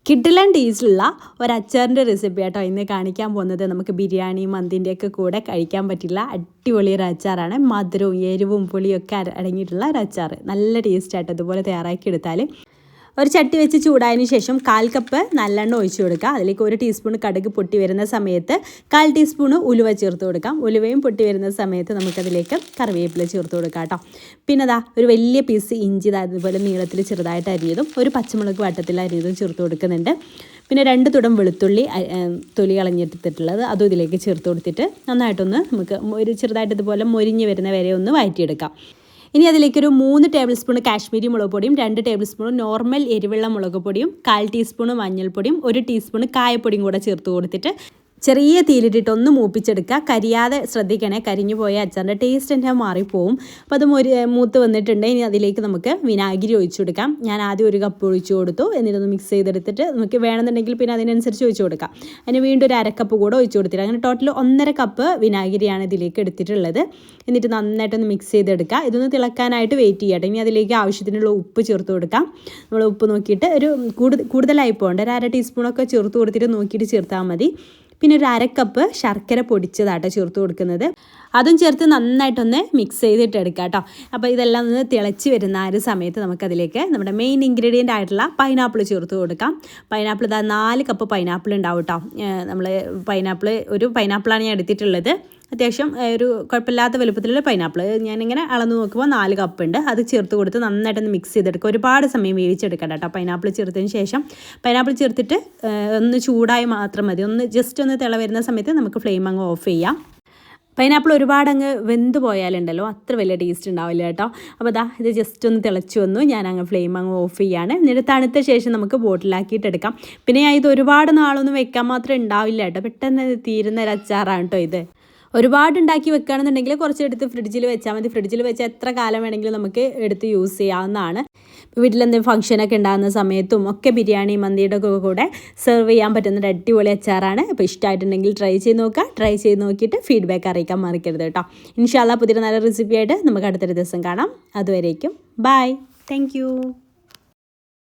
കിഡിലൻ ടേസ്റ്റിലുള്ള ഒരു അച്ചാറിൻ്റെ റെസിപ്പി ആട്ടോ ഇന്ന് കാണിക്കാൻ പോകുന്നത്. നമുക്ക് ബിരിയാണി മന്തിൻ്റെയൊക്കെ കൂടെ കഴിക്കാൻ പറ്റില്ല അടിപൊളി ഒരു അച്ചാറാണ്. മധുരവും എരിവും പുളിയൊക്കെ അടങ്ങിയിട്ടുള്ള ഒരു അച്ചാർ. നല്ല ടേസ്റ്റായിട്ട് ഇതുപോലെ തയ്യാറാക്കി എടുത്താൽ ഒരു ചട്ടി വെച്ച് ചൂടായതിനു ശേഷം 1/4 കപ്പ് നല്ലെണ്ണ ഒഴിച്ചു കൊടുക്കുക. അതിലേക്ക് 1 ടീസ്പൂൺ കടുക് പൊട്ടി വരുന്ന സമയത്ത് 1/4 ടീസ്പൂൺ ഉലുവ ചേർത്ത് കൊടുക്കാം. ഉലുവയും പൊട്ടി വരുന്ന സമയത്ത് നമുക്കതിലേക്ക് കറിവേപ്പില ചേർത്ത് കൊടുക്കാം കേട്ടോ. പിന്നെ ഒരു വലിയ പീസ് ഇഞ്ചി അതുപോലെ നീളത്തിൽ ചെറുതായിട്ട് അരിഞ്ഞതും ഒരു പച്ചമുളക് വട്ടത്തിൽ അരിഞ്ഞതും ചേർത്ത് കൊടുക്കുന്നുണ്ട്. പിന്നെ 2 തുടം വെളുത്തുള്ളി തൊലി കളഞ്ഞെടുത്തിട്ടുള്ളത് അതും ഇതിലേക്ക് ചേർത്ത് കൊടുത്തിട്ട് നന്നായിട്ടൊന്ന് നമുക്ക് ഒരു ചെറുതായിട്ട് ഇതുപോലെ മൊരിഞ്ഞ് വരുന്ന വരെ ഒന്ന് വഴറ്റിയെടുക്കാം. ഇനി അതിലേക്കൊരു 3 ടേബിൾ സ്പൂൺ കാശ്മീരി മുളക് പൊടിയും 2 ടേബിൾ സ്പൂൺ നോർമൽ എരിവുള്ള മുളക് പൊടിയും 1/4 ടീസ്പൂൺ മഞ്ഞൾപ്പൊടിയും 1 ടീസ്പൂൺ കായപ്പൊടിയും കൂടെ ചേർത്ത് കൊടുത്തിട്ട് ചെറിയ തീയിലിട്ടിട്ട് ഒന്ന് മൂപ്പിച്ചെടുക്കുക. കരിയാതെ ശ്രദ്ധിക്കണേ, കരിഞ്ഞു പോയ അച്ചാറിൻ്റെ ടേസ്റ്റ് തന്നെ മാറിപ്പോവും. അപ്പോൾ അത് മൂത്ത് വന്നിട്ടുണ്ട്. ഇനി അതിലേക്ക് നമുക്ക് വിനാഗിരി ഒഴിച്ചു കൊടുക്കാം. ഞാൻ ആദ്യം 1 കപ്പ് ഒഴിച്ചു കൊടുത്തു. എന്നിട്ടൊന്ന് മിക്സ് ചെയ്തെടുത്തിട്ട് നമുക്ക് വേണമെന്നുണ്ടെങ്കിൽ പിന്നെ അതിനനുസരിച്ച് ഒഴിച്ചു കൊടുക്കാം. അതിന് വീണ്ടും ഒരു 1/2 കപ്പ് കൂടെ ഒഴിച്ചു കൊടുത്തിട്ട് അങ്ങനെ ടോട്ടൽ 1.5 കപ്പ് വിനാഗിരിയാണ് ഇതിലേക്ക് എടുത്തിട്ടുള്ളത്. എന്നിട്ട് നന്നായിട്ടൊന്ന് മിക്സ് ചെയ്തെടുക്കുക. ഇതൊന്ന് തിളക്കാനായിട്ട് വെയിറ്റ് ചെയ്യട്ടെ. ഇനി അതിലേക്ക് ആവശ്യത്തിനുള്ള ഉപ്പ് ചേർത്ത് കൊടുക്കാം. നമ്മൾ ഉപ്പ് നോക്കിയിട്ട് ഒരു കൂടുതലായി പോകേണ്ട ഒരു 1/2 ടീസ്പൂണൊക്കെ ചേർത്ത് കൊടുത്തിട്ട് നോക്കിയിട്ട് ചേർത്താൽ മതി. പിന്നെ ഒരു 1/2 കപ്പ് ശർക്കര പൊടിച്ചതാട്ടോ ചേർത്ത് കൊടുക്കുന്നത്. അതും ചേർത്ത് നന്നായിട്ടൊന്ന് മിക്സ് ചെയ്തിട്ട് എടുക്കാം കേട്ടോ. അപ്പോൾ ഇതെല്ലാം ഒന്ന് തിളച്ച് വരുന്ന ആ ഒരു സമയത്ത് നമുക്കതിലേക്ക് നമ്മുടെ മെയിൻ ഇൻഗ്രീഡിയൻ്റ് ആയിട്ടുള്ള പൈനാപ്പിൾ ചേർത്ത് കൊടുക്കാം. പൈനാപ്പിൾ 4 കപ്പ് പൈനാപ്പിൾ ഉണ്ടാവും കേട്ടോ. നമ്മൾ ഒരു പൈനാപ്പിളാണ് ഞാൻ എടുത്തിട്ടുള്ളത്. അത്യാവശ്യം ഒരു കുഴപ്പമില്ലാത്ത വലുപ്പത്തിലുള്ള പൈനാപ്പിൾ ഞാനിങ്ങനെ അളന്ന് നോക്കുമ്പോൾ 4 കപ്പ് ഉണ്ട്. അത് ചേർത്ത് കൊടുത്ത് നന്നായിട്ടൊന്ന് മിക്സ് ചെയ്തെടുക്കുക. ഒരുപാട് സമയം വേവിച്ചെടുക്കണ്ട കേട്ടോ. പൈനാപ്പിൾ ചേർത്തതിന് ശേഷം പൈനാപ്പിൾ ചേർത്തിട്ട് ഒന്ന് ചൂടായി മാത്രം മതി. ജസ്റ്റ് ഒന്ന് തിള വരുന്ന സമയത്ത് നമുക്ക് ഫ്ലെയിം അങ്ങ് ഓഫ് ചെയ്യാം. പൈനാപ്പിൾ ഒരുപാട് അങ്ങ് വെന്ത് പോയാലുണ്ടല്ലോ അത്ര വലിയ ടേസ്റ്റ് ഉണ്ടാവില്ല കേട്ടോ. അപ്പോൾ ഇത് ജസ്റ്റ് ഒന്ന് തിളച്ച് വന്നു. ഞാൻ അങ്ങ് ഫ്ലെയിം അങ്ങ് ഓഫ് ചെയ്യാണ്. എന്നിട്ട് തണുത്ത ശേഷം നമുക്ക് ബോട്ടിലാക്കിയിട്ട് എടുക്കാം. പിന്നെ ഇത് ഒരുപാട് നാളൊന്നും വെക്കാൻ മാത്രം ഉണ്ടാവില്ല കേട്ടോ. പെട്ടെന്ന് തീരുന്ന ഒരു അച്ചാറാണ് കേട്ടോ ഇത്. ഒരുപാട് ഉണ്ടാക്കി വെക്കുകയാണെന്നുണ്ടെങ്കിൽ കുറച്ചെടുത്ത് ഫ്രിഡ്ജിൽ വെച്ചാൽ മതി. ഫ്രിഡ്ജിൽ വെച്ചാൽ എത്ര കാലം വേണമെങ്കിലും നമുക്ക് എടുത്ത് യൂസ് ചെയ്യാവുന്നതാണ്. വീട്ടിലെന്തെങ്കിലും ഫംഗ്ഷനൊക്കെ ഉണ്ടാകുന്ന സമയത്തും ഒക്കെ ബിരിയാണി മന്തിയുടെ കൂടെ സെർവ് ചെയ്യാൻ പറ്റുന്ന ഒരു അടിപൊളി അച്ചാറാണ്. അപ്പോൾ ഇഷ്ടമായിട്ടുണ്ടെങ്കിൽ ട്രൈ ചെയ്ത് നോക്കുക. ട്രൈ ചെയ്ത് നോക്കിയിട്ട് ഫീഡ്ബാക്ക് അറിയിക്കാൻ മറക്കരുത് കേട്ടോ. ഇൻഷാ അല്ലാഹ് പുതിയ നല്ല റെസിപ്പി ആയിട്ട് നമുക്ക് അടുത്തൊരു ദിവസം കാണാം. അതുവരേക്കും ബൈ. താങ്ക്